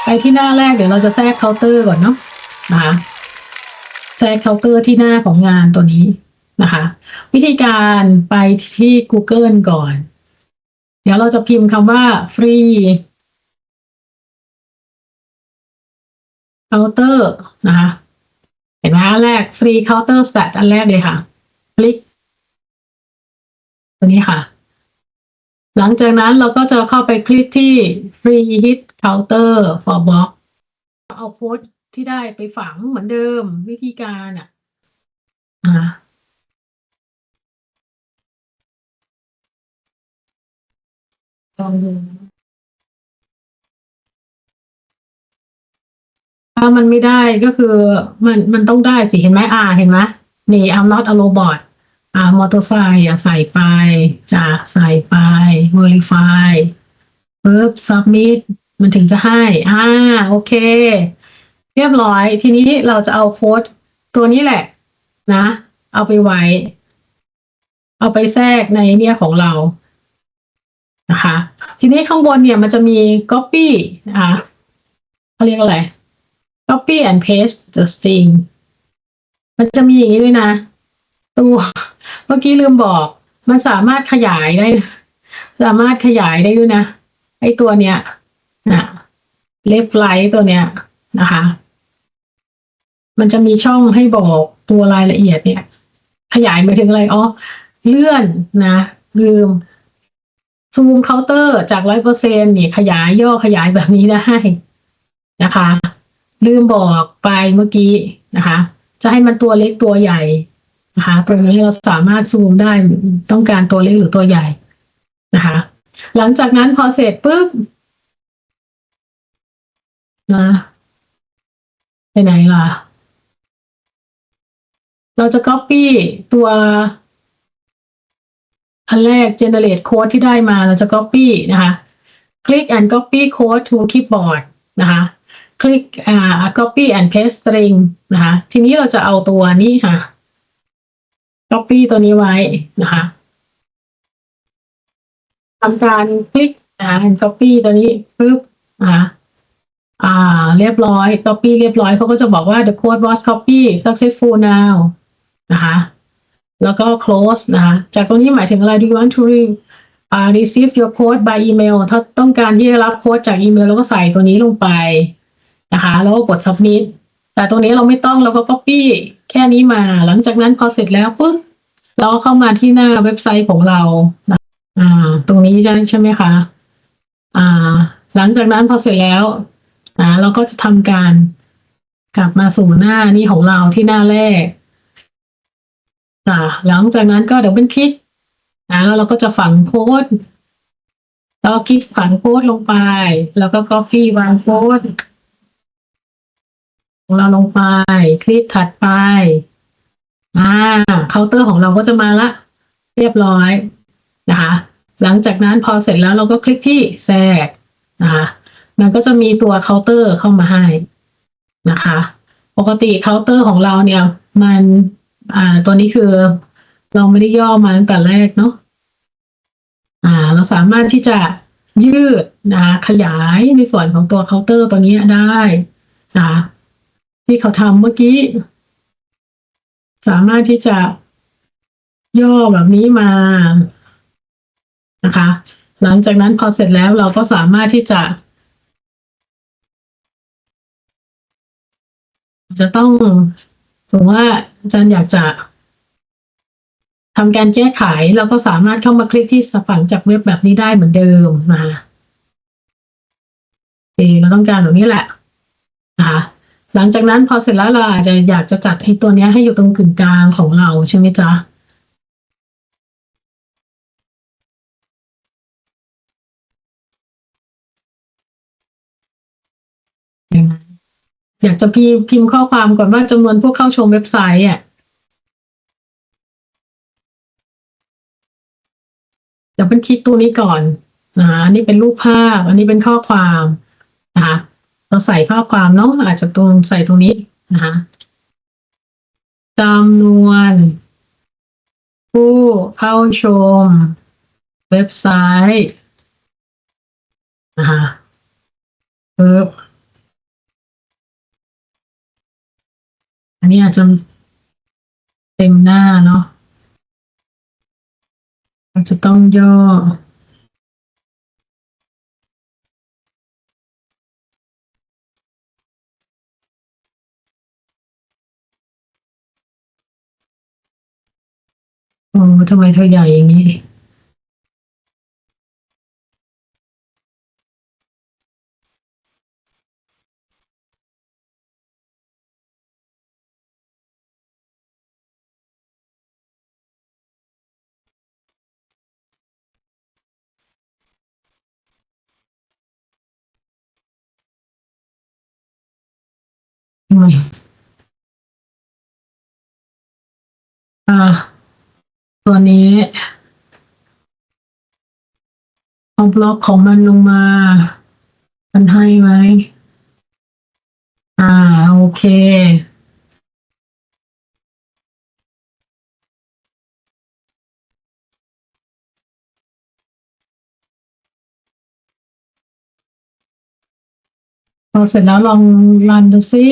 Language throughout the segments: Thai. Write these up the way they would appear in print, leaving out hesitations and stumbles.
ไปที่หน้าแรกเดี๋ยวเราจะแทรกเคาน์เตอร์ก่อนเนาะนะคะแทรกเคาน์เตอร์ที่หน้าของงานตัวนี้นะคะ วิธีการไปที่ Google ก่อน เดี๋ยวเราจะพิมพ์คำว่า free counter นะคะเห็นไหมอันแรก free counter stat อันแรกเลยค่ะ คลิกตัวนี้ค่ะ หลังจากนั้นเราก็จะเข้าไปคลิกที่ free hit counter for box เอาโค้ดที่ได้ไปฝังเหมือนเดิมวิธีการลองดูถ้ามันไม่ได้ก็คือมันต้องได้สิเห็นไหมเห็นไหมนี่ I'm not a robot มอเตอร์ไซค์ใส่ไปจะใส่ไป verify ปึ๊บ submit มันถึงจะให้โอเคเรียบร้อยทีนี้เราจะเอาโค้ดตัวนี้แหละนะเอาไปไว้เอาไปแทรกในเนี่ยของเรานะคะทีนี้ข้างบนเนี่ยมันจะมี copy เขาเรียกอะไร copy and paste the string มันจะมีอย่างนี้ด้วยนะตัวเมื่อกี้ลืมบอกมันสามารถขยายได้สามารถขยายได้ด้วยนะไอ้ตัวเนี้ยนะเล็บไลท์ตัวเนี้ยนะคะมันจะมีช่องให้บอกตัวรายละเอียดเนี่ยขยายไปถึงอะไรเลื่อนนะลืมซูมเคาน์เตอร์จาก100%นี่ขยายย่อขยายแบบนี้ได้นะคะลืมบอกไปเมื่อกี้นะคะจะให้มันตัวเล็กตัวใหญ่นะคะตรงนี้เราสามารถซูมได้ต้องการตัวเล็กหรือตัวใหญ่นะคะหลังจากนั้นพอเสร็จปุ๊บนะไปไหนล่ะเราจะ copy ตัวอันแรก generate code ที่ได้มาเราจะ copy นะคะ click and copy code to clipboard นะคะคลิกcopy and paste string นะคะทีนี้เราจะเอาตัวนี้ค่ะ copy ตัวนี้ไว้นะคะทำการคลิกand copy ตัวนี้ปึ๊บนะคะเรียบร้อย copy เรียบร้อยเขาก็จะบอกว่า the code was copy successful now นะคะแล้วก็ close นะคะจากตรงนี้หมายถึงอะไร do you want to receive your code by email ถ้าต้องการที่จะรับโค้ดจากอีเมลเราก็ใส่ตัวนี้ลงไปนะคะแล้วก็กด submit แต่ตรงนี้เราไม่ต้องเราก็ copy แค่นี้มาหลังจากนั้นพอเสร็จแล้วปุ๊บเราก็เข้ามาที่หน้าเว็บไซต์ของเราตรงนี้ใช่ไหมคะหลังจากนั้นพอเสร็จแล้วเราก็จะทำการกลับมาสู่หน้านี้ของเราที่หน้าแรกหลังจากนั้นก็เดี๋ยวเป็นคลิกแล้วเราก็จะฝังโค้ดเราคลิกฝังโค้ดลงไปแล้วก็ copy วางโค้ดของเราลงไปคลิกถัดไปเคาน์เตอร์ของเราก็จะมาละเรียบร้อยนะคะหลังจากนั้นพอเสร็จแล้วเราก็คลิกที่แทรกนะคะมันก็จะมีตัวเคาน์เตอร์เข้ามาให้นะคะปกติเคาน์เตอร์ของเราเนี่ยมันตัวนี้คือเราไม่ได้ย่อมาตั้งแต่แรกเนาะเราสามารถที่จะยืดขยายในส่วนของตัวเคาน์เตอร์ตัวนี้ได้นะคะที่เขาทำเมื่อกี้สามารถที่จะย่อแบบนี้มานะคะหลังจากนั้นพอเสร็จแล้วเราก็สามารถที่จะต้องสมมติว่าอาจารย์อยากจะทำการแก้ไขเราก็สามารถเข้ามาคลิกที่ฝังจากเว็บแบบนี้ได้เหมือนเดิมเราต้องการแบบนี้แหละนะคะหลังจากนั้นพอเสร็จแล้วเราอาจจะอยากจะจัดไอ้ตัวนี้ให้อยู่ตรงกึ่งกลางของเราใช่ไหมจ๊ะอยากจะพิมพ์ข้อความก่อนว่าจำนวนผู้เข้าชมเว็บไซต์เดี๋ยวเป็นคลิกตัวนี้ก่อนอันนี้เป็นรูปภาพอันนี้เป็นข้อความนะคะเราใส่ข้อความเนาะอาจจะตรงใส่ตรงนี้นะคะจำนวนผู้เข้าชมเว็บไซต์นะคะปึ๊บ อันนี้อาจจะเต็มหน้าเนาะอาจจะต้องย่อโอ้ทำไมเธอใหญ่อย่างนี้ทำไมอ่าตัวนี้เอาบล็อกของมันลงมามันให้ไหมอ่าโอเคพอเสร็จแล้วลองรันดูซิ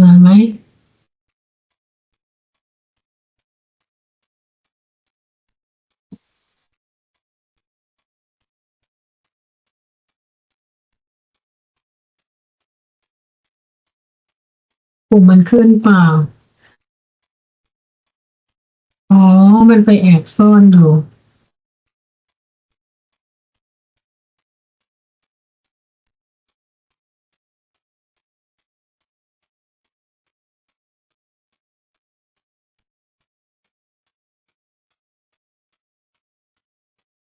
มาไหมปุ่มมันขึ้นเปล่าอ๋อมันไปแอบซ่อนอยู่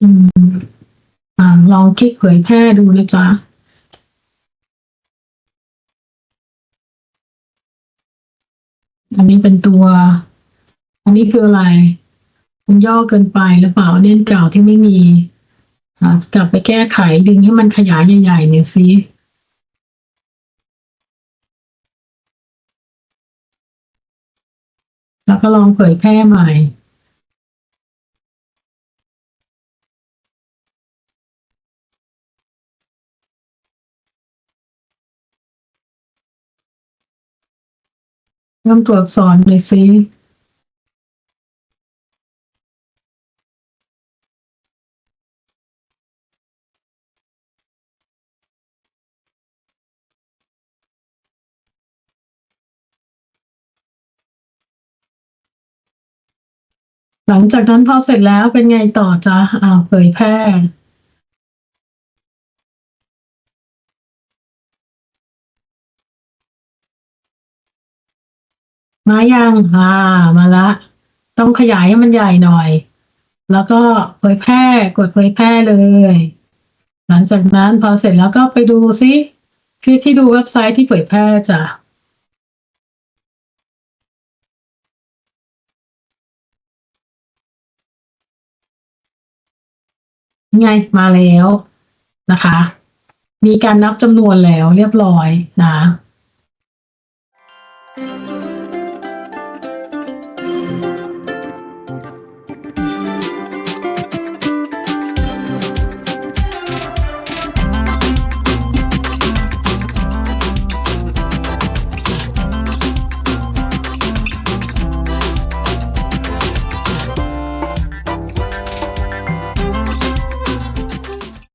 อืมลองคลิกเผยแพร่ดูนะจ๊ะอันนี้เป็นตัว อันนี้คืออะไรมันย่อเกินไปหรือเปล่าเน่นเก่าที่ไม่มีกลับไปแก้ไขดึงให้มันขยายใหญ่ๆเนี่ยสิแล้วก็ลองเผยแพร่ใหม่เริ่มตัวอักษรเลยสิหลังจากนั้นพอเสร็จแล้วเป็นไงต่อจ๊ะเผยแพร่มายังมาละต้องขยายให้มันใหญ่หน่อยแล้วก็เผยแพร่กดเผยแพร่เลยหลังจากนั้นพอเสร็จแล้วก็ไปดูซิคลิกที่ดูเว็บไซต์ที่เผยแพร่จ้ะ ไงมาแล้วนะคะมีการนับจำนวนแล้วเรียบร้อยนะ